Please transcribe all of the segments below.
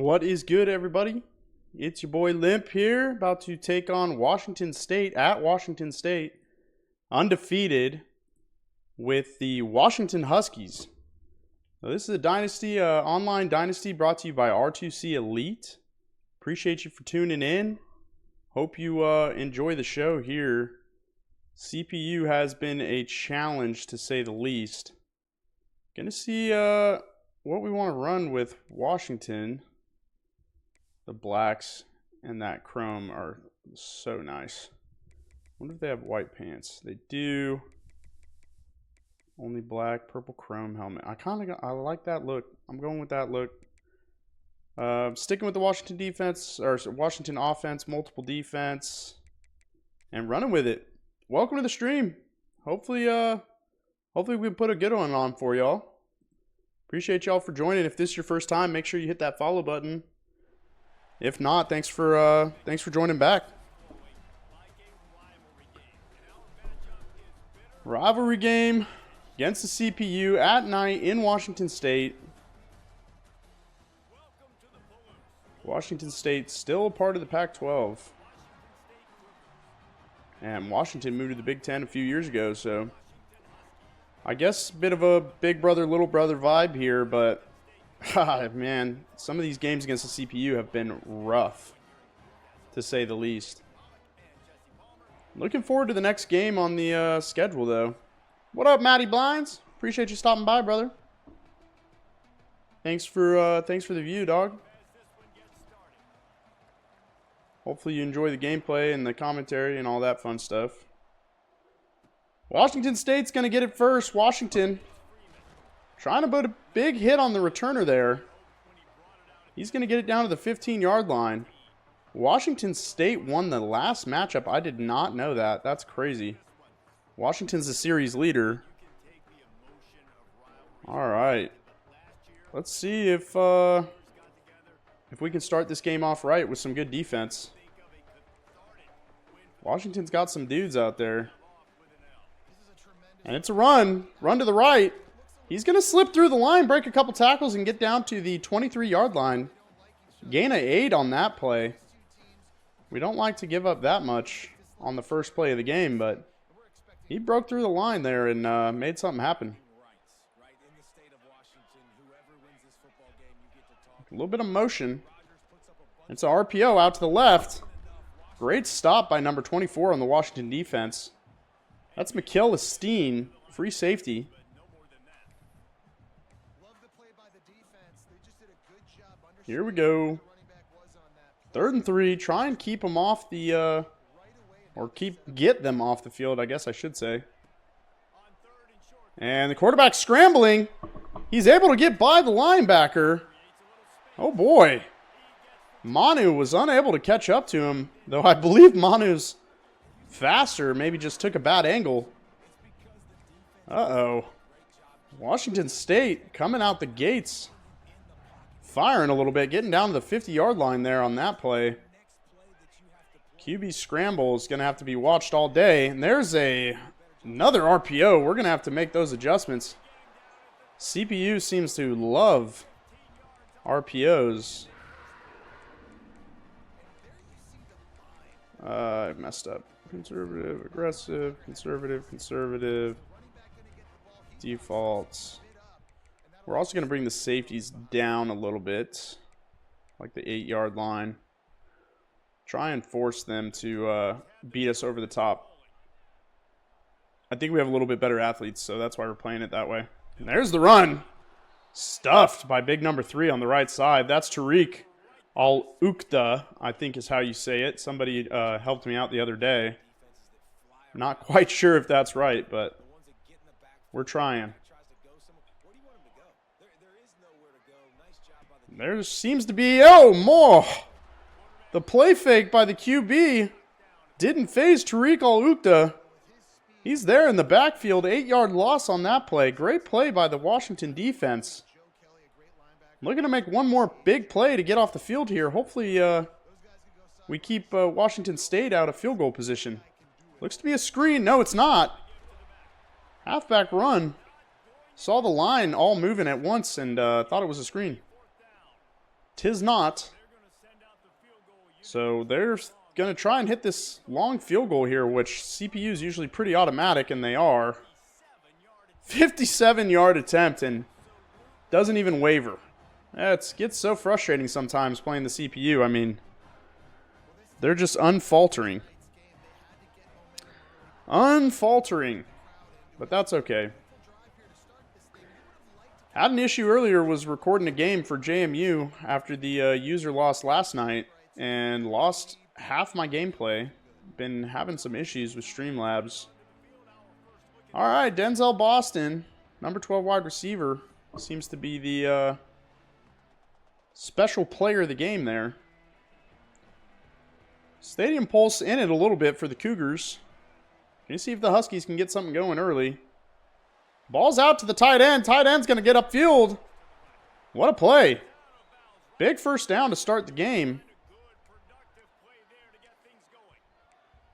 What is good, everybody? It's your boy Limp here, about to take on Washington State at Washington State, undefeated, with the Washington Huskies. Now, this is a dynasty, online dynasty brought to you by R2C Elite. Appreciate you for tuning in. Hope you enjoy the show here. CPU has been a challenge, to say the least. Gonna see what we want to run with Washington. The blacks and that chrome are so nice. Wonder if they have white pants. They do. Only black, purple chrome helmet. I like that look. I'm going with that look. Sticking with the Washington defense, or Washington offense, multiple defense, and running with it. Welcome to the stream. Hopefully we can put a good one on for y'all. Appreciate y'all for joining. If this is your first time, make sure you hit that follow button. If not, thanks for joining back. Rivalry game against the CPU at night in Washington State. Washington State still a part of the Pac-12. And Washington moved to the Big Ten a few years ago, so I guess a bit of a big brother, little brother vibe here, but man, some of these games against the CPU have been rough, to say the least. Looking forward to the next game on the schedule, though. What up, Matty Blinds? Appreciate you stopping by, brother. Thanks for the view, dog. Hopefully you enjoy the gameplay and the commentary and all that fun stuff. Washington State's going to get it first. Washington trying to put a big hit on the returner there. He's going to get it down to the 15-yard line. Washington State won the last matchup. I did not know that. That's crazy. Washington's the series leader. All right. Let's see if we can start this game off right with some good defense. Washington's got some dudes out there. And it's a run. Run to the right. He's going to slip through the line, break a couple tackles, and get down to the 23-yard line. Gain of 8 on that play. We don't like to give up that much on the first play of the game, but he broke through the line there and made something happen. A little bit of motion. It's an RPO out to the left. Great stop by number 24 on the Washington defense. That's Mikhail Esteen, free safety. Here we go. 3rd and 3. Try and keep them off the, get them off the field, I guess I should say. And the quarterback scrambling. He's able to get by the linebacker. Oh boy. Manu was unable to catch up to him, though I believe Manu's faster, maybe just took a bad angle. Uh-oh. Washington State coming out the gates. Firing a little bit, getting down to the 50-yard line there on that play. QB scramble is going to have to be watched all day. And there's another RPO. We're going to have to make those adjustments. CPU seems to love RPOs. I messed up. Conservative, aggressive, conservative, conservative. Defaults. We're also going to bring the safeties down a little bit, like the 8-yard line. Try and force them to beat us over the top. I think we have a little bit better athletes, so that's why we're playing it that way. And there's the run. Stuffed by big number 3 on the right side. That's Tariq Al-Ukta, I think is how you say it. Somebody helped me out the other day. Not quite sure if that's right, but we're trying. There seems to be, more. The play fake by the QB didn't phase Tariq Al-Ukta. He's there in the backfield. 8-yard loss on that play. Great play by the Washington defense. Looking to make one more big play to get off the field here. Hopefully we keep Washington State out of field goal position. Looks to be a screen. No, it's not. Halfback run. Saw the line all moving at once and thought it was a screen. 'tis not. So they're going to try and hit this long field goal here, which CPU is usually pretty automatic, and they are. 57-yard attempt, and doesn't even waver. It gets so frustrating sometimes playing the CPU. I mean, they're just unfaltering. Unfaltering. But that's okay. Had an issue earlier, was recording a game for JMU after the user lost last night, and lost half my gameplay. Been having some issues with Streamlabs. All right, Denzel Boston, number 12 wide receiver, seems to be the special player of the game there. Stadium pulse in it a little bit for the Cougars. Can you see if the Huskies can get something going early? Ball's out to the tight end. Tight end's going to get upfield. What a play. Big first down to start the game.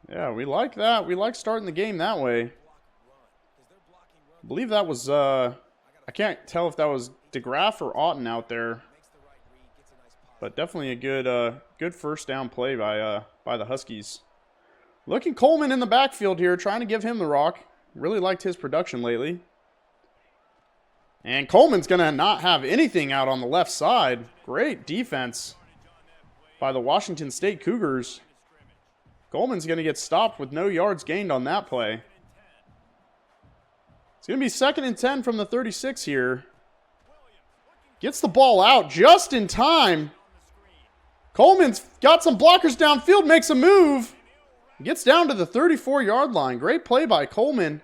Yeah, we like that. We like starting the game that way. I believe that was, I can't tell if that was DeGraff or Auten out there. But definitely a good first down play by the Huskies. Looking Coleman in the backfield here, trying to give him the rock. Really liked his production lately. And Coleman's going to not have anything out on the left side. Great defense by the Washington State Cougars. Coleman's going to get stopped with no yards gained on that play. It's going to be 2nd and 10 from the 36 here. Gets the ball out just in time. Coleman's got some blockers downfield, makes a move. Gets down to the 34-yard line. Great play by Coleman.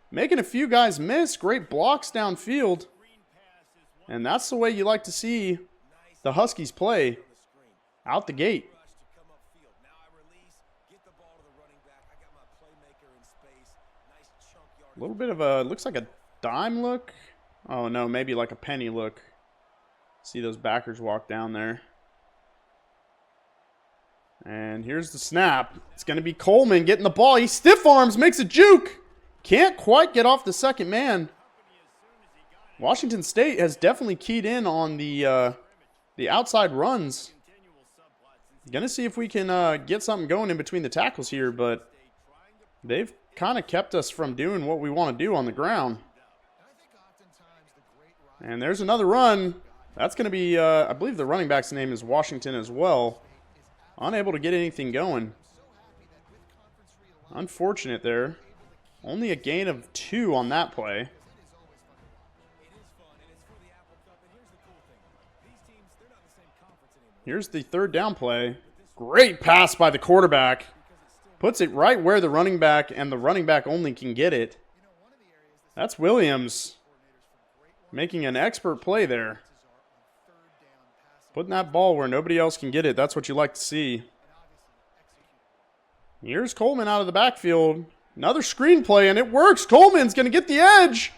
Making a few guys miss. Great blocks downfield. And that's the way you like to see the Huskies play out the gate. A little bit of a, looks like a dime look. Oh no, maybe like a penny look. See those backers walk down there. And here's the snap. It's going to be Coleman getting the ball. He stiff arms, makes a juke. Can't quite get off the second man. Washington State has definitely keyed in on the outside runs. Going to see if we can get something going in between the tackles here, but they've kind of kept us from doing what we want to do on the ground. And there's another run. That's going to be, I believe the running back's name is Washington as well. Unable to get anything going. Unfortunate there. Only a gain of 2 on that play. Here's the 3rd down play. Great pass by the quarterback. Puts it right where the running back and the running back only can get it. That's Williams making an expert play there. Putting that ball where nobody else can get it. That's what you like to see. Here's Coleman out of the backfield. Another screen play, and it works. Coleman's going to get the edge.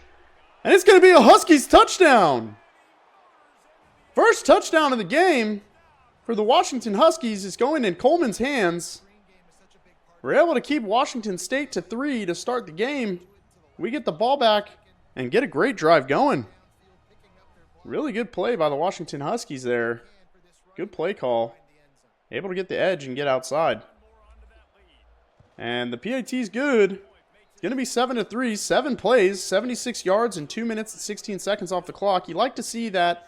And it's going to be a Huskies touchdown. First touchdown of the game for the Washington Huskies is going in Coleman's hands. We're able to keep Washington State to 3 to start the game. We get the ball back and get a great drive going. Really good play by the Washington Huskies there. Good play call. Able to get the edge and get outside. And the PAT's good. It's going to be 7-3, 7 plays, 76 yards, and 2 minutes and 16 seconds off the clock. You like to see that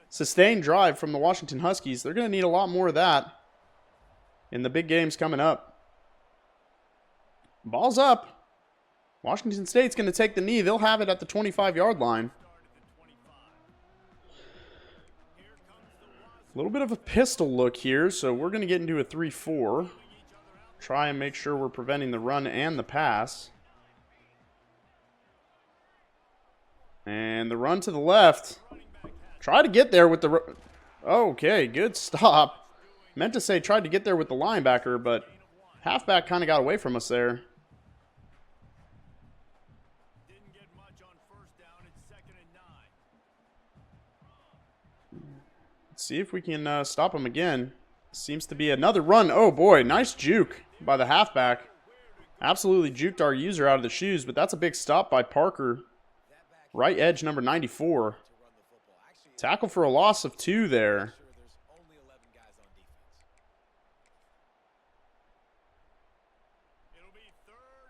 sustained drive from the Washington Huskies. They're going to need a lot more of that in the big games coming up. Ball's up. Washington State's going to take the knee. They'll have it at the 25-yard line. A little bit of a pistol look here, so we're going to get into a 3-4. Try and make sure we're preventing the run and the pass. And the run to the left. Try to get there with the... Okay, good stop. Meant to say tried to get there with the linebacker, but halfback kind of got away from us there. Let's see if we can stop him again. Seems to be another run. Oh boy, nice juke by the halfback. Absolutely juked our user out of the shoes, but that's a big stop by Parker. Right edge number 94. Tackle for a loss of 2 there.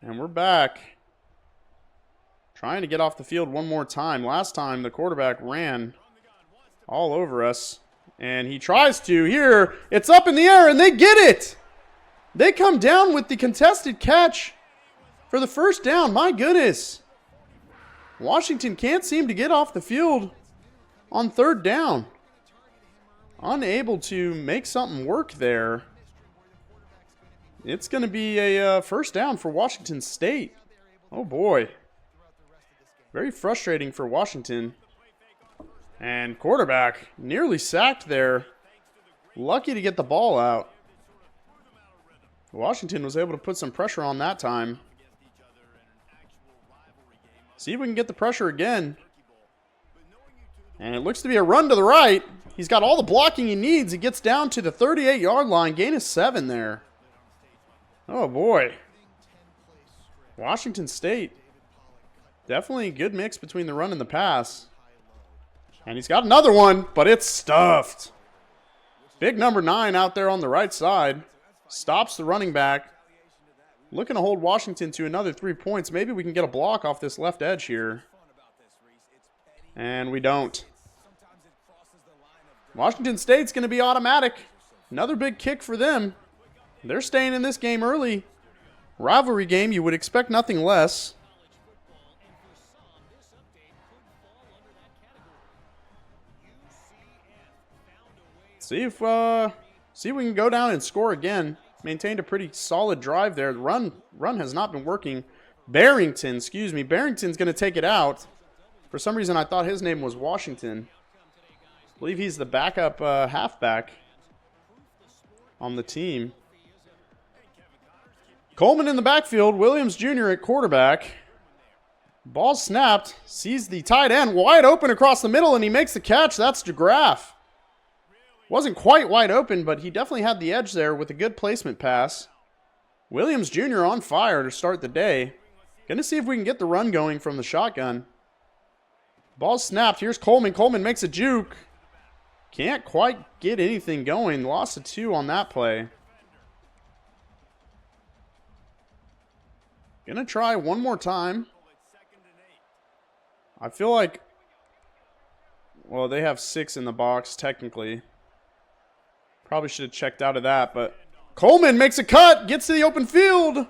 And we're back. Trying to get off the field one more time. Last time, the quarterback ran all over us. And he tries to. Here, it's up in the air, and they get it. They come down with the contested catch for the first down. My goodness. Washington can't seem to get off the field on third down. Unable to make something work there. It's going to be a first down for Washington State. Oh, boy. Very frustrating for Washington. And quarterback nearly sacked there. Lucky to get the ball out. Washington was able to put some pressure on that time. See if we can get the pressure again. And it looks to be a run to the right. He's got all the blocking he needs. He gets down to the 38-yard line. Gain of 7 there. Oh, boy. Washington State. Definitely a good mix between the run and the pass. And he's got another one, but it's stuffed. Big number 9 out there on the right side. Stops the running back. Looking to hold Washington to another 3 points. Maybe we can get a block off this left edge here. And we don't. Washington State's going to be automatic. Another big kick for them. They're staying in this game early. Rivalry game, you would expect nothing less. See if we can go down and score again. Maintained a pretty solid drive there. The run has not been working. Barrington's going to take it out. For some reason, I thought his name was Washington. I believe he's the backup halfback on the team. Coleman in the backfield. Williams Jr. at quarterback. Ball snapped. Sees the tight end wide open across the middle, and he makes the catch. That's DeGraff. Wasn't quite wide open, but he definitely had the edge there with a good placement pass. Williams Jr. on fire to start the day. Going to see if we can get the run going from the shotgun. Ball snapped. Here's Coleman. Coleman makes a juke. Can't quite get anything going. Lost a 2 on that play. Going to try one more time. I feel like, well, they have 6 in the box technically. Probably should have checked out of that, but Coleman makes a cut, gets to the open field.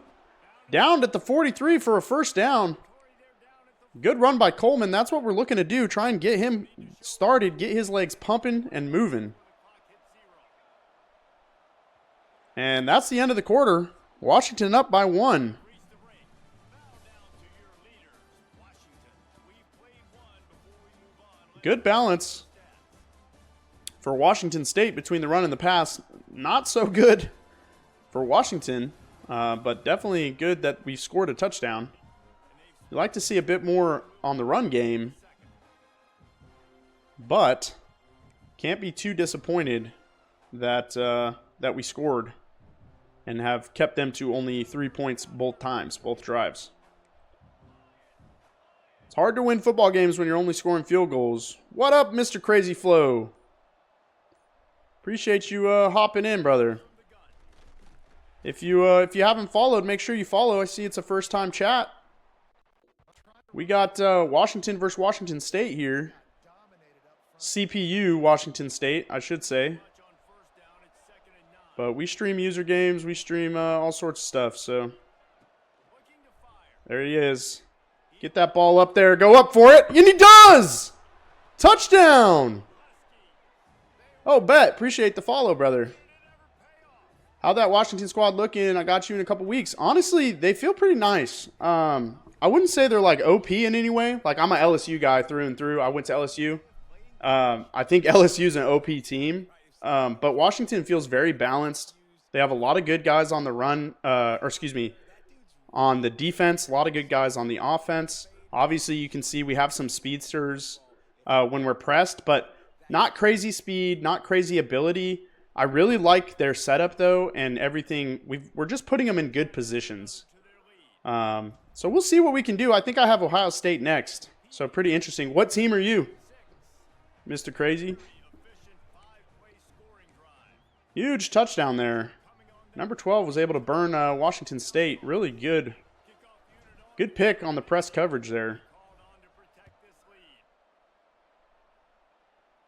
Downed at the 43 for a first down. Good run by Coleman. That's what we're looking to do. Try and get him started, get his legs pumping and moving. And that's the end of the quarter. Washington up by 1. Good balance for Washington State between the run and the pass. Not so good for Washington, but definitely good that we scored a touchdown. You'd like to see a bit more on the run game, but can't be too disappointed that that we scored and have kept them to only 3 points both times, both drives. It's hard to win football games when you're only scoring field goals. What up, Mr. Crazy Flow? Appreciate you hopping in, brother. If you haven't followed, make sure you follow. I see it's a first-time chat. We got Washington versus Washington State here. CPU Washington State, I should say. But we stream user games. We stream all sorts of stuff. So there he is. Get that ball up there. Go up for it. And he does! Touchdown! Oh, bet. Appreciate the follow, brother. How that Washington squad looking? I got you in a couple weeks. Honestly, they feel pretty nice. I wouldn't say they're like OP in any way. Like, I'm an LSU guy through and through. I went to LSU. I think LSU's an OP team. But Washington feels very balanced. They have a lot of good guys on the run, on the defense, a lot of good guys on the offense. Obviously, you can see we have some speedsters when we're pressed, but not crazy speed, not crazy ability. I really like their setup, though, and everything. We're just putting them in good positions. So we'll see what we can do. I think I have Ohio State next, so pretty interesting. What team are you, Mr. Crazy? Huge touchdown there. Number 12 was able to burn Washington State. Really good Good pick on the press coverage there.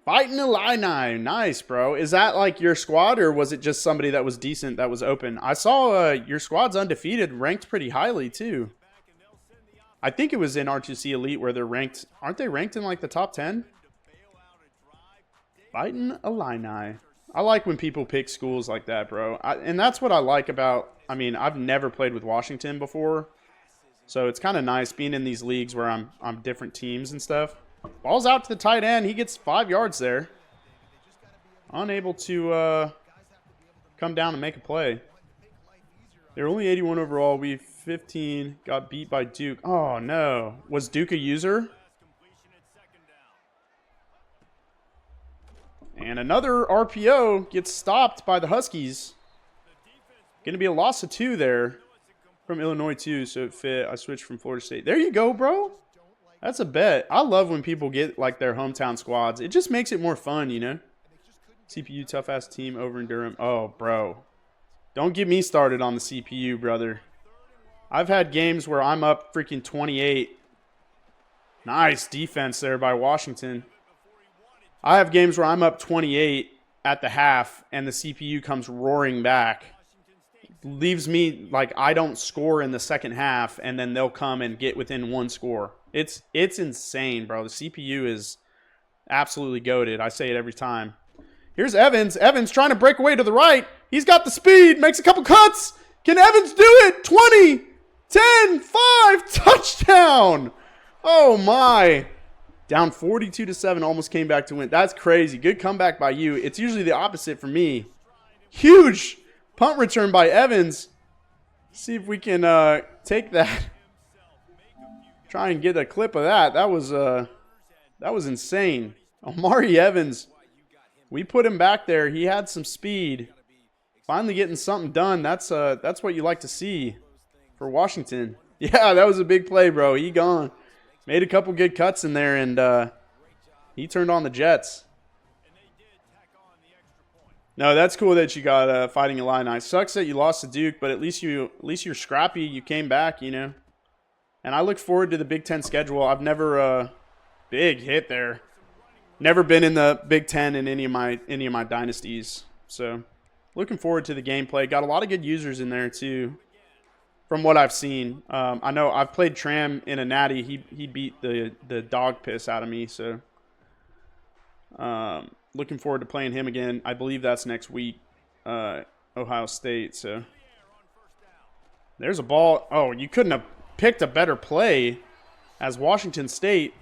Fighting Illini. Nice, bro. Is that like your squad, or was it just somebody that was decent that was open? I saw your squad's undefeated, ranked pretty highly, too. I think it was in R2C Elite where they're ranked. Aren't they ranked in like the top 10? Fighting Illini. I like when people pick schools like that, bro. And that's what I like about, I mean, I've never played with Washington before. So it's kind of nice being in these leagues where I'm different teams and stuff. Ball's out to the tight end. He gets 5 yards there. Unable to come down and make a play. They're only 81 overall. We 15 got beat by Duke. Oh, no. Was Duke a user? And another RPO gets stopped by the Huskies. Going to be a loss of 2 there from Illinois, too. So it fit. I switched from Florida State. There you go, bro. That's a bet. I love when people get, like, their hometown squads. It just makes it more fun, you know? CPU, tough-ass team over in Durham. Oh, bro. Don't get me started on the CPU, brother. I've had games where I'm up freaking 28. Nice defense there by Washington. I have games where I'm up 28 at the half, and the CPU comes roaring back. Leaves me, like, I don't score in the second half, and then they'll come and get within 1 score. It's insane, bro. The CPU is absolutely goated. I say it every time. Here's Evans. Evans trying to break away to the right. He's got the speed. Makes a couple cuts. Can Evans do it? 20, 10, 5. Touchdown. Oh, my. Down 42-7. Almost came back to win. That's crazy. Good comeback by you. It's usually the opposite for me. Huge punt return by Evans. See if we can take that. Try and get a clip of that. That was insane. Omari Evans. We put him back there. He had some speed. Finally getting something done. That's what you like to see for Washington. Yeah, that was a big play, bro. He gone. Made a couple good cuts in there, and he turned on the Jets. No, that's cool that you got Fighting Illini. Sucks that you lost to Duke, but at least you're scrappy. You came back, you know. And I look forward to the Big Ten schedule. I've never big hit there. Never been in the Big Ten in any of my dynasties. So looking forward to the gameplay. Got a lot of good users in there too, from what I've seen. I know I've played Tram in a natty. He beat the dog piss out of me. So looking forward to playing him again. I believe that's next week, Ohio State. So there's a ball. Oh, you couldn't have picked a better play as Washington State,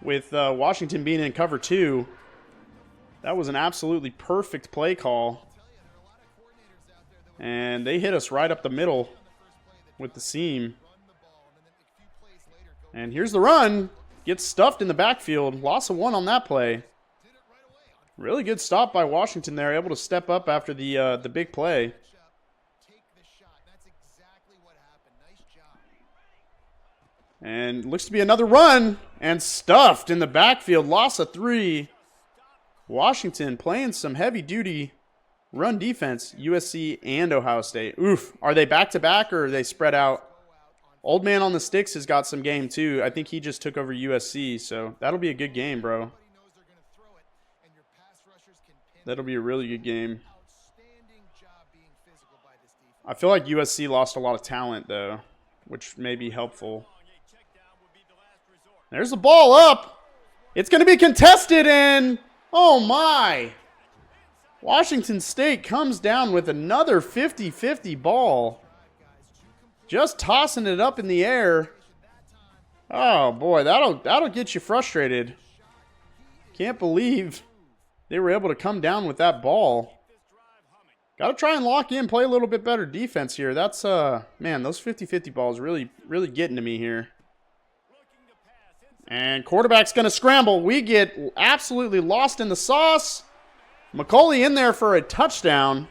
with Washington being in cover 2. That was an absolutely perfect play call. And they hit us right up the middle with the seam. And here's the run. Gets stuffed in the backfield. Loss of 1 on that play. Really good stop by Washington there. Able to step up after the big play. And looks to be another run. And stuffed in the backfield. Loss of 3. Washington playing some heavy-duty run defense. USC and Ohio State. Oof. Are they back-to-back or are they spread out? Old man on the sticks has got some game, too. I think he just took over USC. So that'll be a good game, bro. That'll be a really good game. I feel like USC lost a lot of talent, though, which may be helpful. There's the ball up. It's going to be contested, and oh my. Washington State comes down with another 50-50 ball. Just tossing it up in the air. Oh boy, that'll get you frustrated. Can't believe they were able to come down with that ball. Got to try and lock in, play a little bit better defense here. That's man, those 50-50 balls really getting to me here. And quarterback's going to scramble. We get absolutely lost in the sauce. McCauley in there for a touchdown.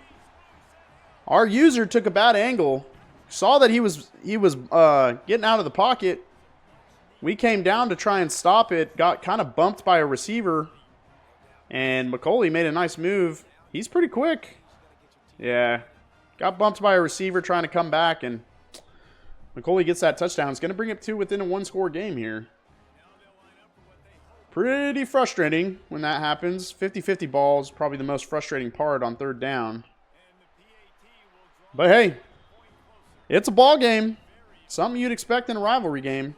Our user took a bad angle. Saw that he was getting out of the pocket. We came down to try and stop it. Got kind of bumped by a receiver. And McCauley made a nice move. He's pretty quick. Yeah. Got bumped by a receiver trying to come back. And McCauley gets that touchdown. It's going to bring it to within a one-score game here. Pretty frustrating when that happens. 50-50 balls, probably the most frustrating part on third down. But hey, it's a ball game. Something you'd expect in a rivalry game.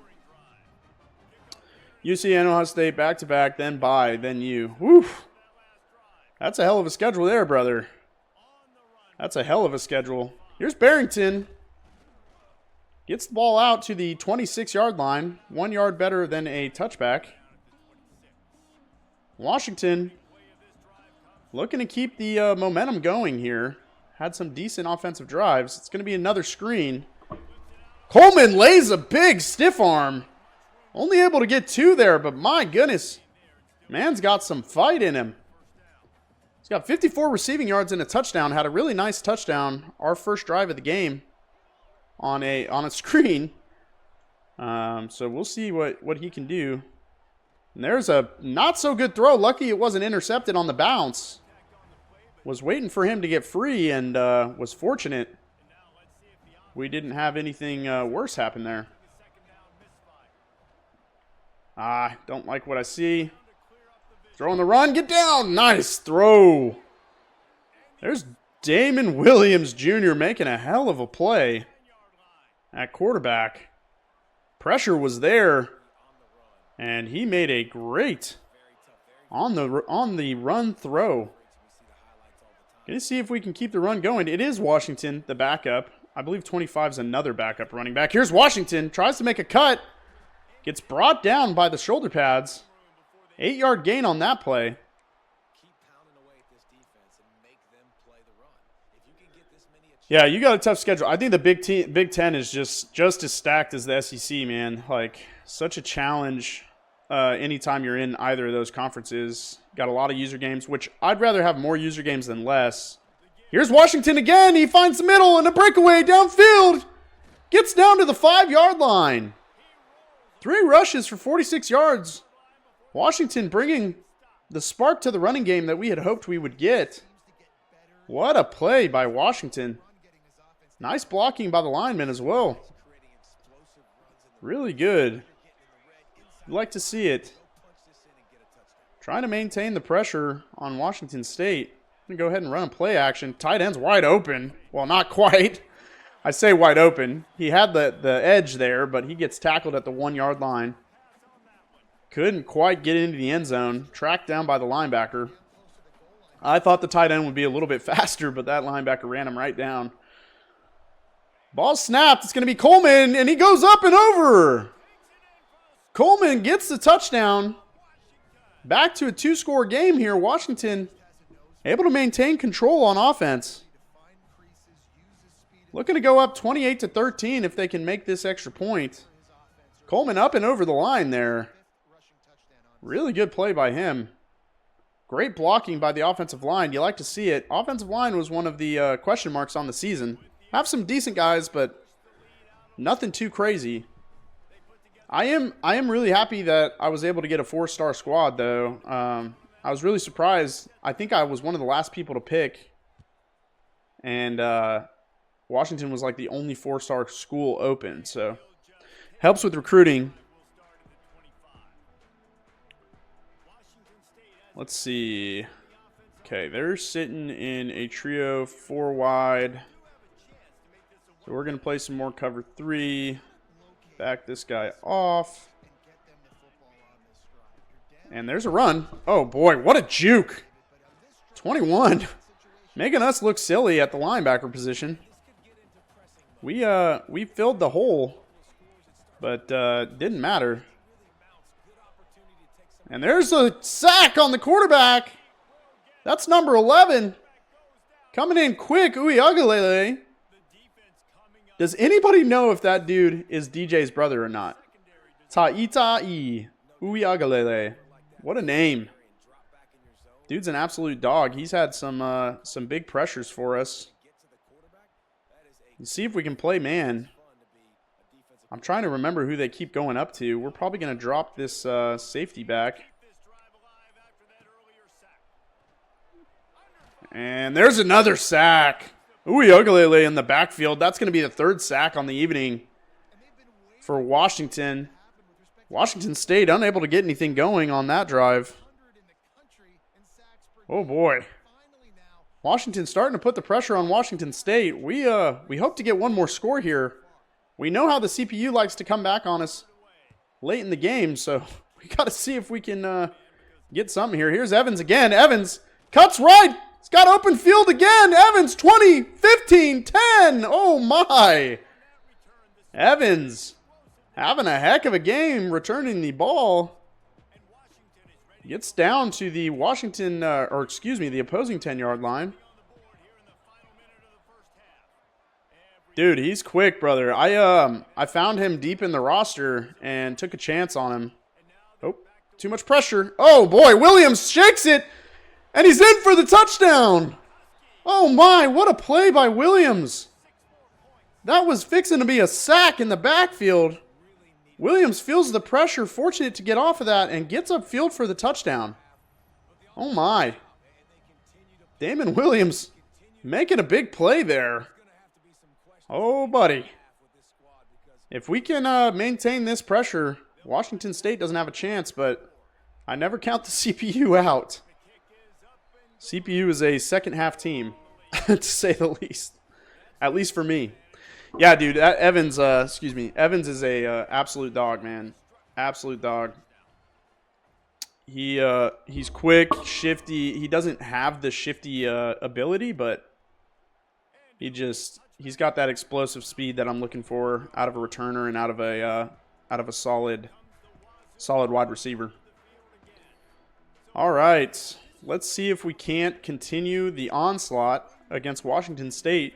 UC and Ohio State back-to-back, then bye, then you. Woo! That's a hell of a schedule there, brother. That's a hell of a schedule. Here's Barrington. Gets the ball out to the 26-yard line. 1 yard better than a touchback. Washington looking to keep the momentum going here. Had some decent offensive drives. It's going to be another screen. Coleman lays a big stiff arm. Only able to get 2 there, but my goodness. Man's got some fight in him. He's got 54 receiving yards and a touchdown. Had a really nice touchdown. Our first drive of the game on a screen. So we'll see what he can do. And there's a not so good throw. Lucky it wasn't intercepted on the bounce. Was waiting for him to get free and was fortunate we didn't have anything worse happen there. Don't like what I see. Throw on the run. Get down. Nice throw. There's Damon Williams Jr. making a hell of a play at quarterback. Pressure was there. And he made a great on the run throw. Gonna see if we can keep the run going. It is Washington, the backup. I believe 25 is another backup running back. Here's Washington. Tries to make a cut. Gets brought down by the shoulder pads. 8-yard gain on that play. Yeah, you got a tough schedule. I think the Big Ten is just as stacked as the SEC, man. Like, such a challenge anytime you're in either of those conferences. Got a lot of user games, which I'd rather have more user games than less. Here's Washington again. He finds the middle and a breakaway downfield. Gets down to the 5-yard line. 3 rushes for 46 yards. Washington bringing the spark to the running game that we had hoped we would get. What a play by Washington. Nice blocking by the lineman as well. Really good. You'd like to see it. Trying to maintain the pressure on Washington State. I'm going to go ahead and run a play action. Tight end's wide open. Well, not quite. I say wide open. He had the edge there, but he gets tackled at the 1-yard line. Couldn't quite get into the end zone. Tracked down by the linebacker. I thought the tight end would be a little bit faster, but that linebacker ran him right down. Ball snapped. It's going to be Coleman, and he goes up and over. Coleman gets the touchdown. Back to a 2-score game here. Washington able to maintain control on offense. Looking to go up 28-13 if they can make this extra point. Coleman up and over the line there. Really good play by him. Great blocking by the offensive line. You like to see it. Offensive line was one of the question marks on the season. Have some decent guys, but nothing too crazy. I am really happy that I was able to get a 4-star squad, though. I was really surprised. I think I was one of the last people to pick. And Washington was like the only 4-star school open. So helps with recruiting. Let's see. Okay, they're sitting in a trio 4 wide. So we're going to play some more cover 3. Back this guy off. And there's a run. Oh, boy, what a juke. 21. Making us look silly at the linebacker position. We filled the hole, but didn't matter. And there's a sack on the quarterback. That's number 11. Coming in quick, Uiagalelei. Does anybody know if that dude is DJ's brother or not? Ta'itai Uiagalelei. What a name. Dude's an absolute dog. He's had some big pressures for us. Let's see if we can play man. I'm trying to remember who they keep going up to. We're probably going to drop this safety back. And there's another sack. Uiagalelei in the backfield. That's going to be the 3rd sack on the evening. for Washington. Washington State unable to get anything going on that drive. Oh boy. Washington starting to put the pressure on Washington State. We hope to get one more score here. We know how the CPU likes to come back on us late in the game, so we got to see if we can get something here. Here's Evans again. Evans cuts right. He's got open field again. Evans 20, 15, 10. Oh my. Evans having a heck of a game returning the ball. Gets down to the Washington, the opposing 10-yard line. Dude, he's quick, brother. I found him deep in the roster and took a chance on him. Oh, too much pressure. Oh, boy, Williams shakes it, and he's in for the touchdown. Oh, my, what a play by Williams. That was fixing to be a sack in the backfield. Williams feels the pressure, fortunate to get off of that, and gets upfield for the touchdown. Oh, my. Damon Williams making a big play there. Oh, buddy. If we can maintain this pressure, Washington State doesn't have a chance, but I never count the CPU out. CPU is a second-half team, to say the least. At least for me. Yeah, dude, Evans is a absolute dog, man. Absolute dog. He's quick, shifty. He doesn't have the shifty ability, but he's got that explosive speed that I'm looking for out of a returner and out of a solid wide receiver. All right, let's see if we can't continue the onslaught against Washington State.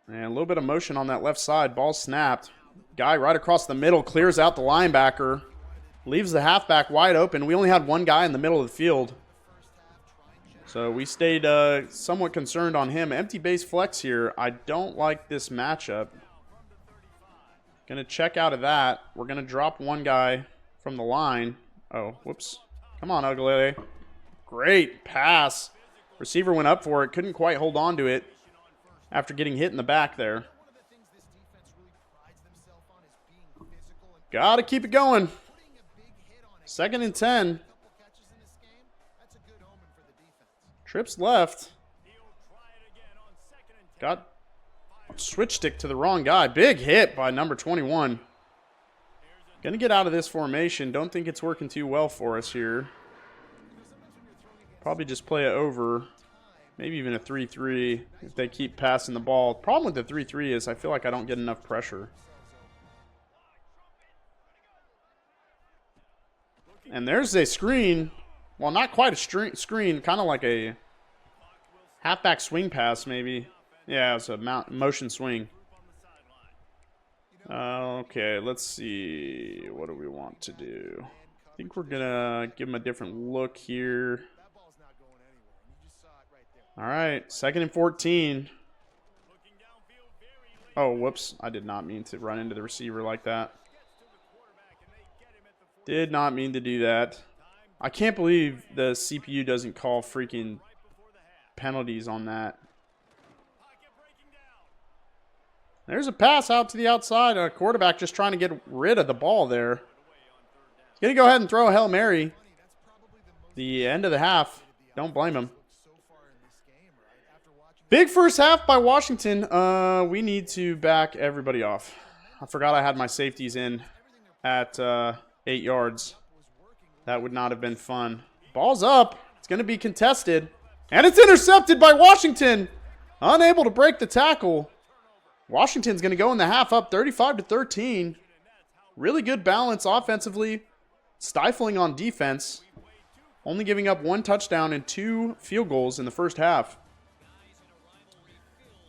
And a little bit of motion on that left side. Ball snapped. Guy right across the middle clears out the linebacker. Leaves the halfback wide open. We only had one guy in the middle of the field. So we stayed somewhat concerned on him. Empty base flex here. I don't like this matchup. Going to check out of that. We're going to drop one guy from the line. Oh, whoops. Come on, Ugalele. Great pass. Receiver went up for it. Couldn't quite hold on to it after getting hit in the back there. Got to keep it going. 2nd and 10. Trips left. Got switch stick to the wrong guy. Big hit by number 21. Gonna get out of this formation. Don't think it's working too well for us here. Probably just play it over. Maybe even a 3-3 if they keep passing the ball. The problem with the 3-3 is I feel like I don't get enough pressure. And there's a screen. Well, not quite a screen. Kind of like a halfback swing pass, maybe. Yeah, it's a motion swing. Okay, let's see. What do we want to do? I think we're going to give him a different look here. All right, 2nd and 14. Oh, whoops. I did not mean to run into the receiver like that. Did not mean to do that. I can't believe the CPU doesn't call freaking penalties on that. There's a pass out to the outside. A quarterback just trying to get rid of the ball there. He's going to go ahead and throw a Hail Mary. The end of the half. Don't blame him. Big first half by Washington. We need to back everybody off. I forgot I had my safeties in at 8 yards. That would not have been fun. Ball's up. It's going to be contested. And it's intercepted by Washington. Unable to break the tackle. Washington's going to go in the half up 35-13. Really good balance offensively. Stifling on defense. Only giving up 1 touchdown and 2 field goals in the first half.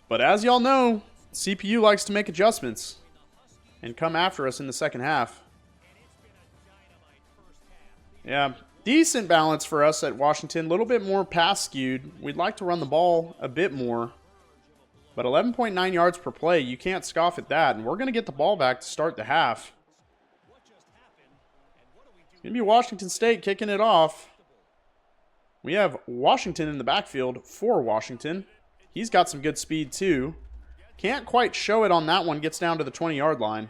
But as y'all know, CPU likes to make adjustments and come after us in the second half. Yeah, decent balance for us at Washington. A little bit more pass skewed. We'd like to run the ball a bit more. But 11.9 yards per play, you can't scoff at that. And we're going to get the ball back to start the half. It's going to be Washington State kicking it off. We have Washington in the backfield for Washington. He's got some good speed too. Can't quite show it on that one. Gets down to the 20-yard line.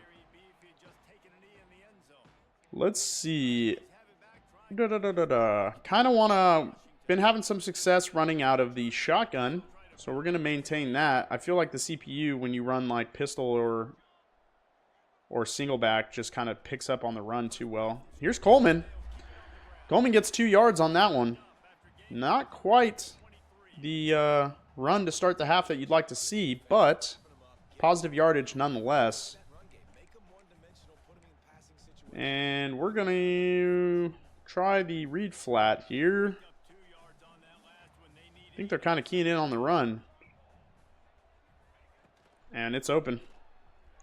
Let's see. Kind of want to... Been having some success running out of the shotgun. So we're going to maintain that. I feel like the CPU, when you run like pistol or single back, just kind of picks up on the run too well. Here's Coleman. Coleman gets 2 yards on that one. Not quite the run to start the half that you'd like to see, but positive yardage nonetheless. And we're going to try the read flat here. I think they're kind of keying in on the run. And it's open.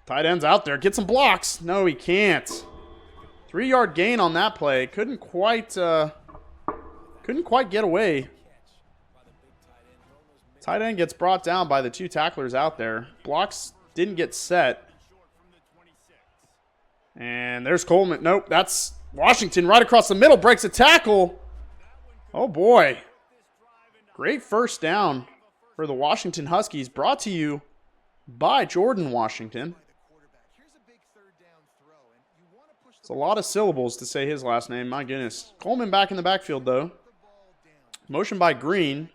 Tight end's out there. Get some blocks. No, he can't. 3-yard gain on that play. Couldn't quite get away. Tight end gets brought down by the 2 tacklers out there. Blocks didn't get set. And there's Coleman. Nope, that's Washington right across the middle. Breaks a tackle. Oh, boy. Great first down for the Washington Huskies. Brought to you by Jordan Washington. It's a lot of syllables to say his last name. My goodness. Coleman back in the backfield, though. Motion by Green.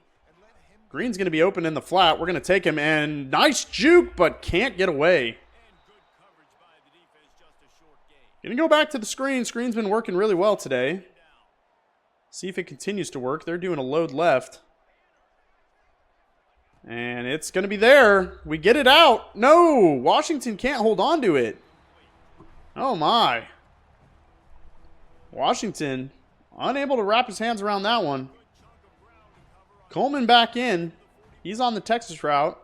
Green's going to be open in the flat. We're going to take him, and nice juke, but can't get away. Going to go back to the screen. Screen's been working really well today. See if it continues to work. They're doing a load left. And it's going to be there. We get it out. No, Washington can't hold on to it. Oh, my. Washington unable to wrap his hands around that one. Coleman back in. He's on the Texas route.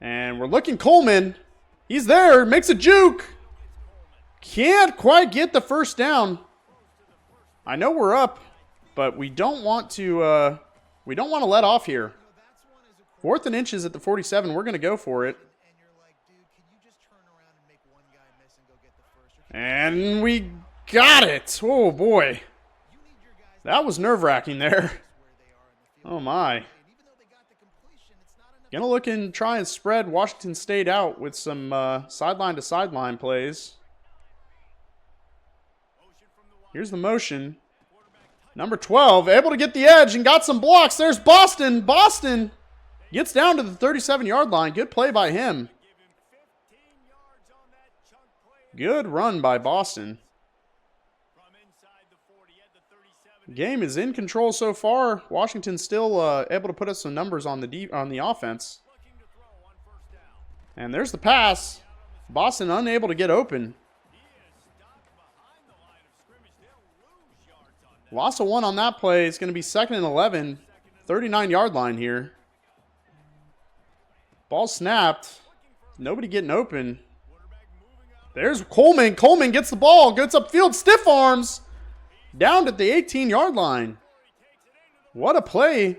And we're looking Coleman. He's there. Makes a juke. Can't quite get the first down. I know we're up, but we don't want to let off here. 4th and inches at the 47. We're going to go for it. And we got it. Oh, boy. That was nerve-wracking there. Oh, my. Going to look and try and spread Washington State out with some sideline-to-sideline plays. Here's the motion. Number 12, able to get the edge and got some blocks. There's Boston. Boston gets down to the 37-yard line. Good play by him. Good run by Boston. Game is in control so far. Washington still able to put us some numbers on the offense. And there's the pass. Boston unable to get open. Loss of 1 on that play. It's going to be 2nd and 11. 39-yard line here. Ball snapped. Nobody getting open. There's Coleman. Coleman gets the ball. Gets upfield. Stiff arms. Down at the 18-yard line. What a play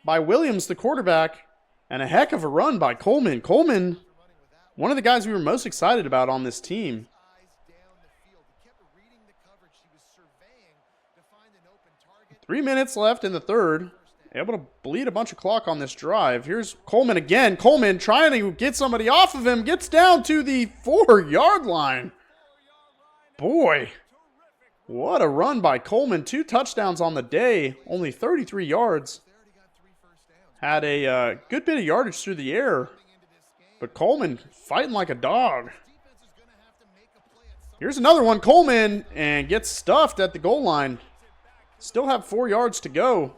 by Williams, the quarterback. And a heck of a run by Coleman. Coleman, one of the guys we were most excited about on this team. 3 minutes left in the third. Able to bleed a bunch of clock on this drive. Here's Coleman again. Coleman trying to get somebody off of him. Gets down to the 4-yard line. Boy, what a run by Coleman. 2 touchdowns on the day. Only 33 yards. Had a good bit of yardage through the air. But Coleman fighting like a dog. Here's another one. Coleman and gets stuffed at the goal line. Still have 4 yards to go.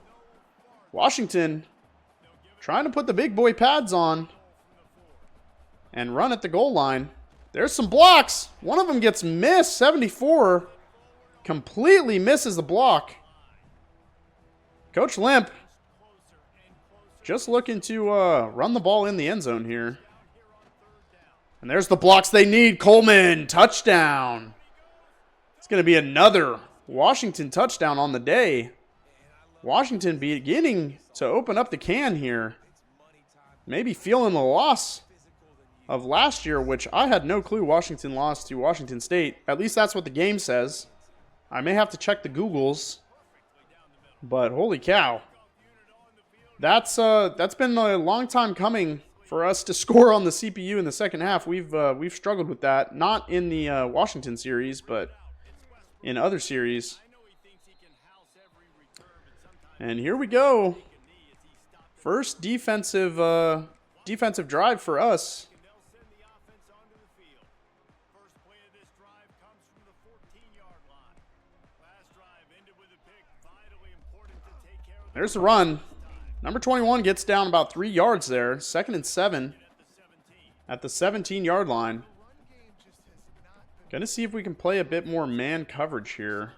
Washington trying to put the big boy pads on and run at the goal line. There's some blocks. One of them gets missed. 74 completely misses the block. Coach Limp just looking to run the ball in the end zone here. And there's the blocks they need. Coleman, touchdown. It's going to be another Washington touchdown on the day. Washington beginning to open up the can here. Maybe feeling the loss of last year, which I had no clue Washington lost to Washington State. At least that's what the game says. I may have to check the Googles. But holy cow. That's been a long time coming for us to score on the CPU in the second half. We've struggled with that, not in the Washington series, but in other series. And here we go. First defensive drive for us. There's the run. Number 21 gets down about 3 yards there. 2nd and 7 at the 17-yard line. Gonna see if we can play a bit more man coverage here.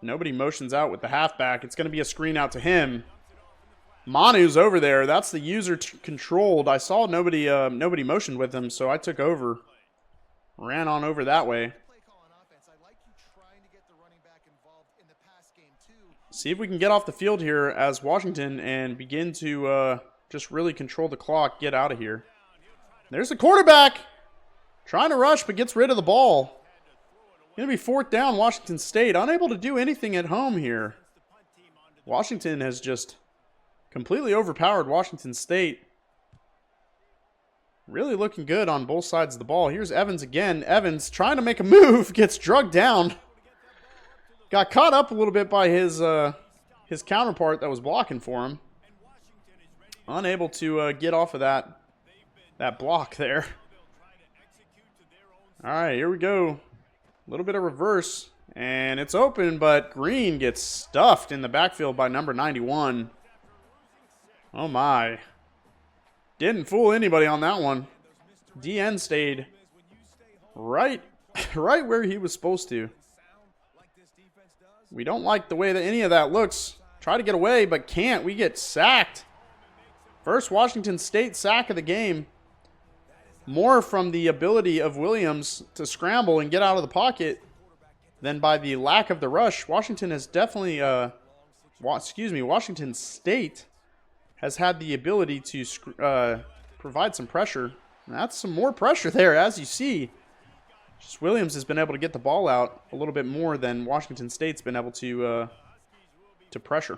Nobody motions out with the halfback. It's gonna be a screen out to him. Manu's over there. That's the user controlled. I saw nobody motioned with him, so I took over. Ran on over that way. See if we can get off the field here as Washington and begin to just really control the clock, get out of here. There's the quarterback. Trying to rush, but gets rid of the ball. Going to be 4th down, Washington State. Unable to do anything at home here. Washington has just completely overpowered Washington State. Really looking good on both sides of the ball. Here's Evans again. Evans trying to make a move, gets drugged down. Got caught up a little bit by his counterpart that was blocking for him. Unable to get off of that block there. All right, here we go. A little bit of reverse, and it's open, but Green gets stuffed in the backfield by number 91. Oh my. Didn't fool anybody on that one. DN stayed right where he was supposed to. We don't like the way that any of that looks. Try to get away, but can't. We get sacked. First Washington State sack of the game. More from the ability of Williams to scramble and get out of the pocket than by the lack of the rush. Washington has definitely, Washington State has had the ability to provide some pressure. And that's some more pressure there, as you see. Just Williams has been able to get the ball out a little bit more than Washington State's been able to pressure.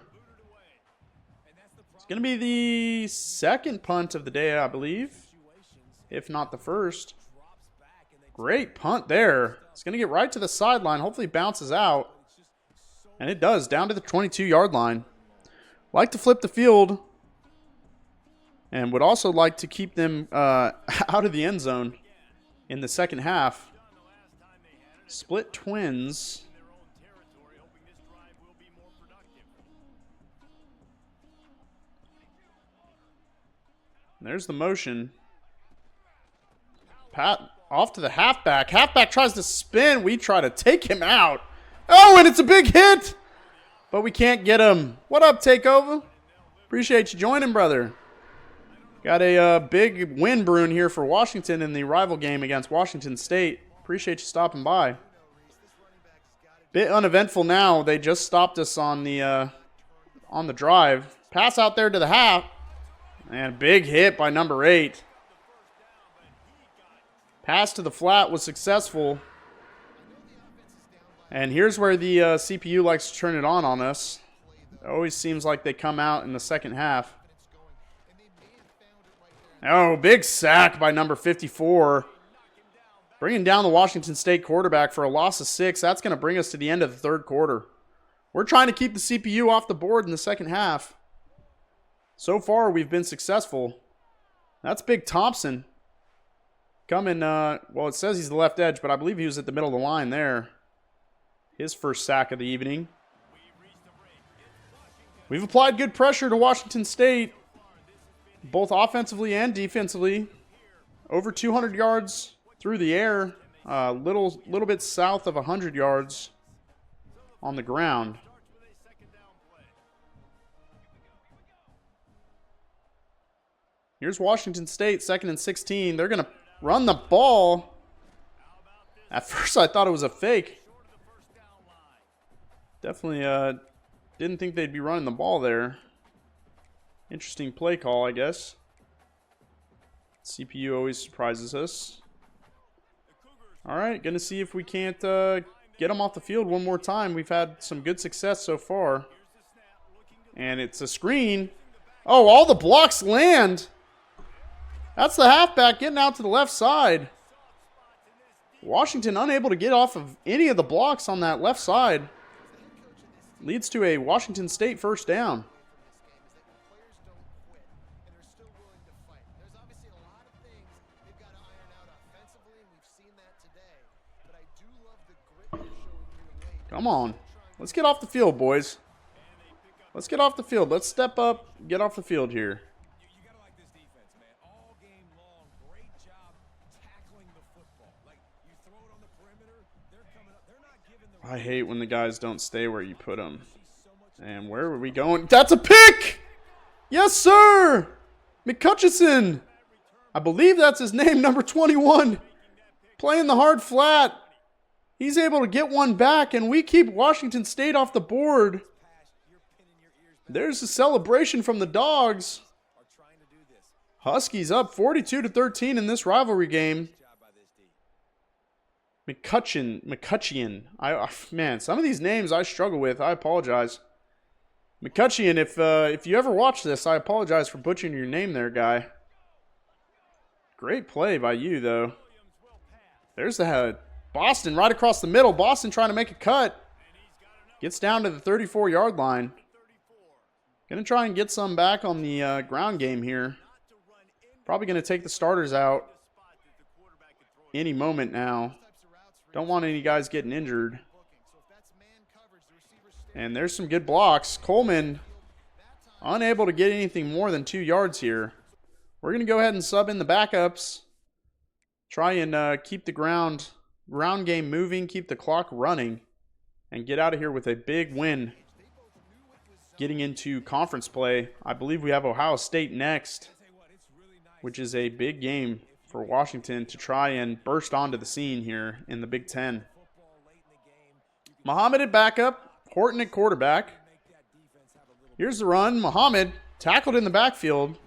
It's going to be the second punt of the day, I believe, if not the first. Great punt there. It's going to get right to the sideline. Hopefully bounces out. And it does, down to the 22-yard line. Like to flip the field. And would also like to keep them out of the end zone in the second half. Split twins. There's the motion. Pat off to the halfback. Halfback tries to spin. We try to take him out. Oh, and it's a big hit. But we can't get him. What up, Takeover? Appreciate you joining, brother. Got a big win brewing here for Washington in the rival game against Washington State. Appreciate you stopping by. Bit uneventful now. They just stopped us on the drive. Pass out there to the half. And big hit by number 8. Pass to the flat was successful. And here's where the CPU likes to turn it on us. It always seems like they come out in the second half. Oh, big sack by number 54. Bringing down the Washington State quarterback for a loss of 6. That's going to bring us to the end of the third quarter. We're trying to keep the CPU off the board in the second half. So far, we've been successful. That's Big Thompson. Coming, well, it says he's the left edge, but I believe he was at the middle of the line there. His first sack of the evening. We've applied good pressure to Washington State, both offensively and defensively. Over 200 yards through the air, little bit south of 100 yards on the ground. Here's Washington State, 2nd and 16. They're going to run the ball. At first, I thought it was a fake. Definitely didn't think they'd be running the ball there. Interesting play call, I guess. CPU always surprises us. All right, going to see if we can't get them off the field one more time. We've had some good success so far. And it's a screen. Oh, all the blocks land. That's the halfback getting out to the left side. Washington unable to get off of any of the blocks on that left side. Leads to a Washington State first down. Come on. Let's get off the field, boys. Let's get off the field. Let's step up, get off the field here. I hate when the guys don't stay where you put them. And where are we going? That's a pick! Yes, sir! McCutcheon. I believe that's his name, number 21. Playing the hard flat. He's able to get one back, and we keep Washington State off the board. There's a celebration from the Dawgs. Huskies up 42-13 in this rivalry game. McCutcheon. Man, some of these names I struggle with. I apologize. McCutcheon, if you ever watch this, I apologize for butchering your name there, guy. Great play by you, though. There's the Boston right across the middle. Boston trying to make a cut. Gets down to the 34-yard line. Going to try and get some back on the ground game here. Probably going to take the starters out any moment now. Don't want any guys getting injured. And there's some good blocks. Coleman unable to get anything more than 2 yards here. We're going to go ahead and sub in the backups. Try and keep the ground game moving, keep the clock running, and get out of here with a big win. Getting into conference play, I believe we have Ohio State next, which is a big game for Washington to try and burst onto the scene here in the Big Ten. Muhammad at backup, Horton at quarterback. Here's the run. Muhammad tackled in the backfield.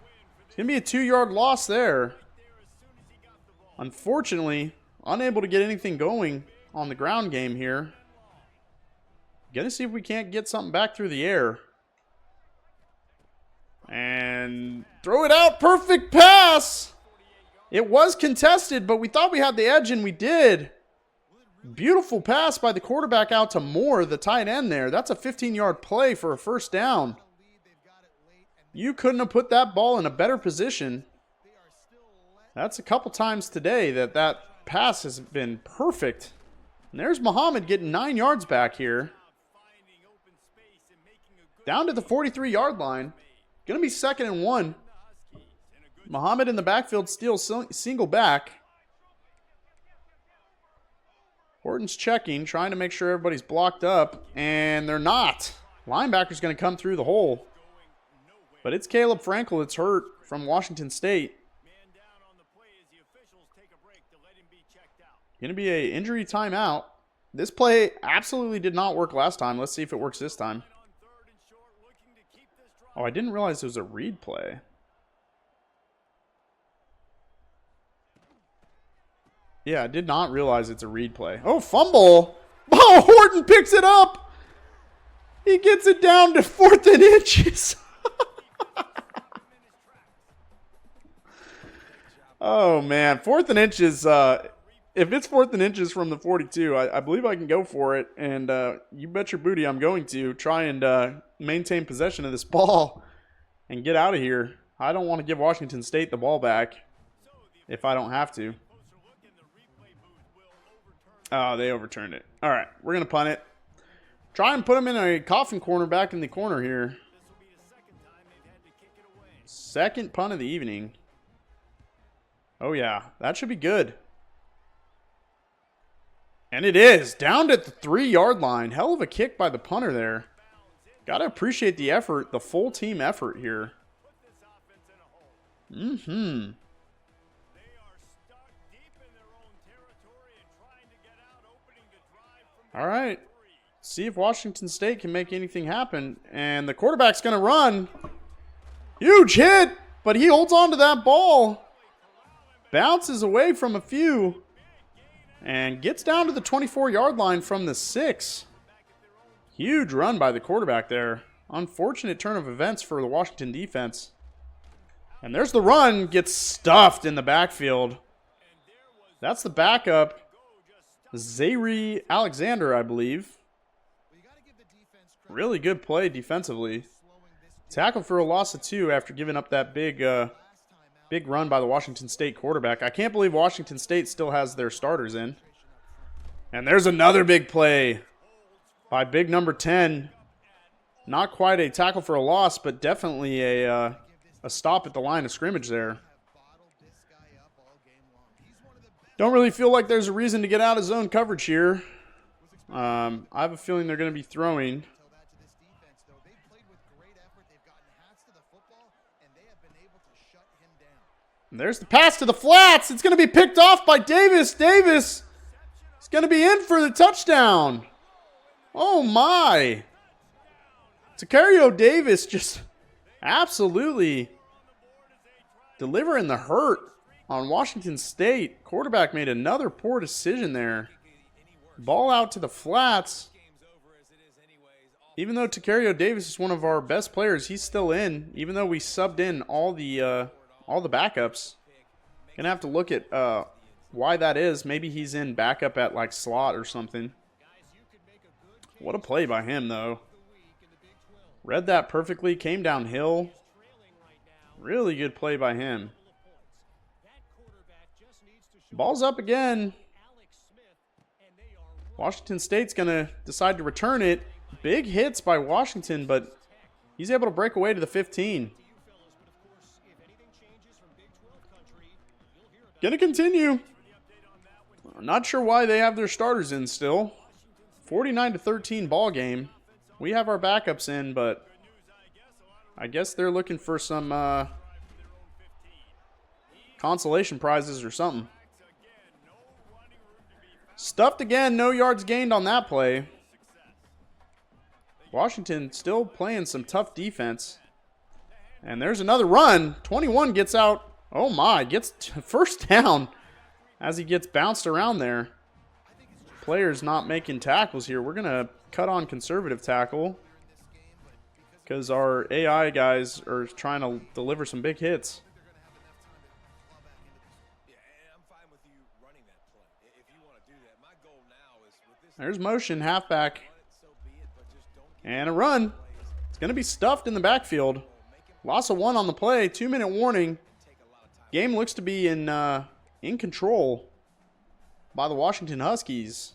It's going to be a 2-yard loss there. Unfortunately, unable to get anything going on the ground game here. Gonna see if we can't get something back through the air. And throw it out. Perfect pass. It was contested, but we thought we had the edge, and we did. Beautiful pass by the quarterback out to Moore, the tight end there. That's a 15-yard play for a first down. You couldn't have put that ball in a better position. That's a couple times today that pass has been perfect. And there's Muhammad getting 9 yards back here. Down to the 43-yard line. Going to be 2nd and 1. Muhammad in the backfield steals single back. Horton's checking, trying to make sure everybody's blocked up, and they're not. Linebacker's going to come through the hole. But it's Caleb Frankel that's hurt from Washington State. Going to be an injury timeout. This play absolutely did not work last time. Let's see if it works this time. Oh, I didn't realize it was a read play. Yeah, I did not realize it's a read play. Oh, fumble. Oh, Horton picks it up. He gets it down to 4th and inches. Oh, man. 4th and inches. If it's 4th and inches from the 42, I believe I can go for it. And you bet your booty I'm going to try and maintain possession of this ball and get out of here. I don't want to give Washington State the ball back if I don't have to. Oh, they overturned it. All right, we're going to punt it. Try and put him in a coffin corner back in the corner here. Second punt of the evening. Oh, yeah, that should be good. And it is. Down to the 3-yard line. Hell of a kick by the punter there. Got to appreciate the effort, the full team effort here. All right. See if Washington State can make anything happen. And the quarterback's going to run. Huge hit, but he holds on to that ball. Bounces away from a few. And gets down to the 24-yard line from the 6. Huge run by the quarterback there. Unfortunate turn of events for the Washington defense. And there's the run. Gets stuffed in the backfield. That's the backup. Zaire Alexander, I believe. Really good play defensively. Tackle for a loss of 2 after giving up that big run by the Washington State quarterback. I can't believe Washington State still has their starters in. And there's another big play by big number 10. Not quite a tackle for a loss, but definitely a stop at the line of scrimmage there. Don't really feel like there's a reason to get out of zone coverage here. I have a feeling they're going to be throwing. And there's the pass to the flats. It's going to be picked off by Davis. Davis is going to be in for the touchdown. Oh, my. Tacario Davis just absolutely delivering the hurt on Washington State. Quarterback made another poor decision there. Ball out to the flats. Even though Tacario Davis is one of our best players, he's still in. Even though we subbed in all the backups. Gonna have to look at why that is. Maybe he's in backup at like slot or something. What a play by him though. Read that perfectly, came downhill. Really good play by him. Ball's up again. Washington State's gonna decide to return it. Big hits by Washington, but he's able to break away to the 15. Gonna continue. Not sure why they have their starters in still. 49-13 ball game. We have our backups in, but I guess they're looking for some consolation prizes or something. Stuffed again, no yards gained on that play. Washington still playing some tough defense. And there's another run. 21 gets out. Oh my, gets first down as he gets bounced around there. Players not making tackles here. We're going to cut on conservative tackle because our AI guys are trying to deliver some big hits. There's motion, halfback. And a run. It's going to be stuffed in the backfield. Loss of 1 on the play. 2-minute warning. Game looks to be in control by the Washington Huskies.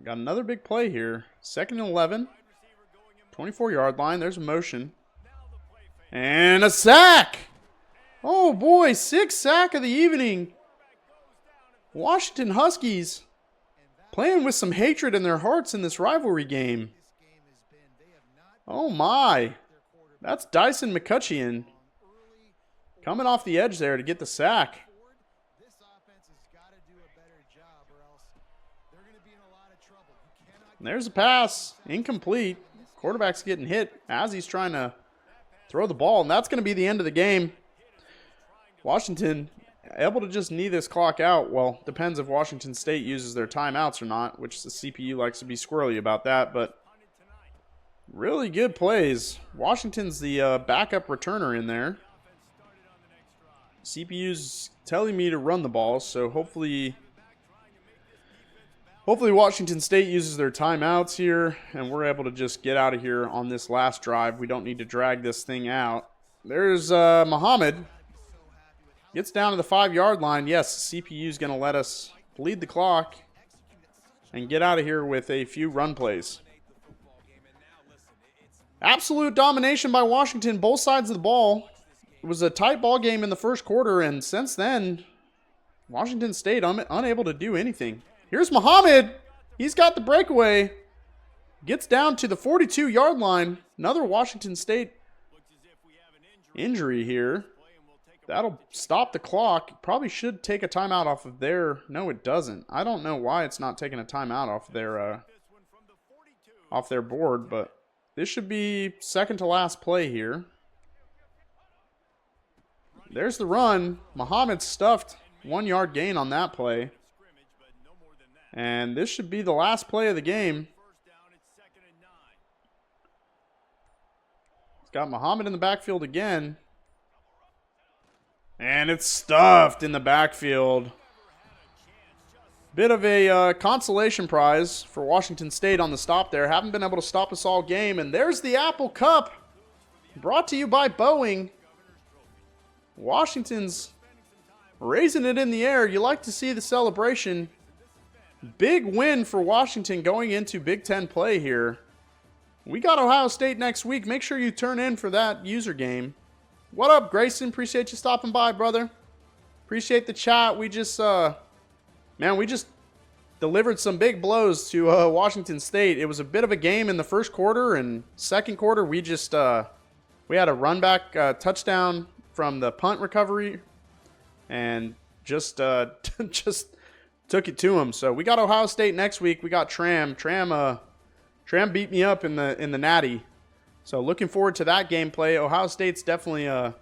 Got another big play here. 2nd and 11. 24-yard line. There's a motion. And a sack. Oh boy, 6th sack of the evening. Washington Huskies playing with some hatred in their hearts in this rivalry game. Oh my. That's Dyson McCutcheon coming off the edge there to get the sack. And there's a pass. Incomplete. Quarterback's getting hit as he's trying to throw the ball, and that's going to be the end of the game. Washington able to just knee this clock out. Well, depends if Washington State uses their timeouts or not, which the CPU likes to be squirrely about that, but really good plays. Washington's the backup returner in there. CPU's telling me to run the ball, so hopefully Washington State uses their timeouts here, and we're able to just get out of here on this last drive. We don't need to drag this thing out. There's Muhammad. Gets down to the 5-yard line. Yes, CPU's going to let us bleed the clock and get out of here with a few run plays. Absolute domination by Washington, both sides of the ball. It was a tight ball game in the first quarter, and since then, Washington State unable to do anything. Here's Muhammad. He's got the breakaway. Gets down to the 42-yard line. Another Washington State injury here. That'll stop the clock. Probably should take a timeout off of there. No, it doesn't. I don't know why it's not taking a timeout off their board, but this should be second to last play here. There's the run. Muhammad stuffed 1 yard gain on that play. And this should be the last play of the game. It's got Muhammad in the backfield again. And it's stuffed in the backfield. Bit of a consolation prize for Washington State on the stop there. Haven't been able to stop us all game. And there's the Apple Cup. Brought to you by Boeing. Washington's raising it in the air. You like to see the celebration. Big win for Washington going into Big Ten play here. We got Ohio State next week. Make sure you turn in for that user game. What up, Grayson? Appreciate you stopping by, brother. Appreciate the chat. We just, man, we just delivered some big blows to Washington State. It was a bit of a game in the first quarter, and second quarter we just, we had a run back touchdown from the punt recovery, and just just took it to them. So we got Ohio State next week. We got Tram. Tram beat me up in the Natty. So looking forward to that gameplay. Ohio State's definitely a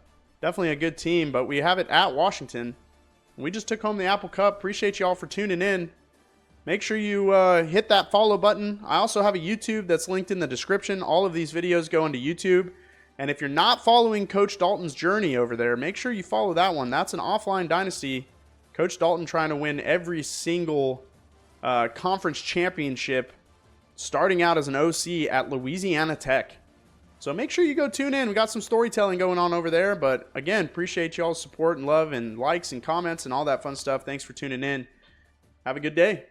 good team, but we have it at Washington. We just took home the Apple Cup. Appreciate you all for tuning in. Make sure you hit that follow button. I also have a YouTube that's linked in the description. All of these videos go into YouTube. And if you're not following Coach Dalton's journey over there, make sure you follow that one. That's an offline dynasty. Coach Dalton trying to win every single conference championship, starting out as an OC at Louisiana Tech. So make sure you go tune in. We got some storytelling going on over there. But again, appreciate y'all's support and love and likes and comments and all that fun stuff. Thanks for tuning in. Have a good day.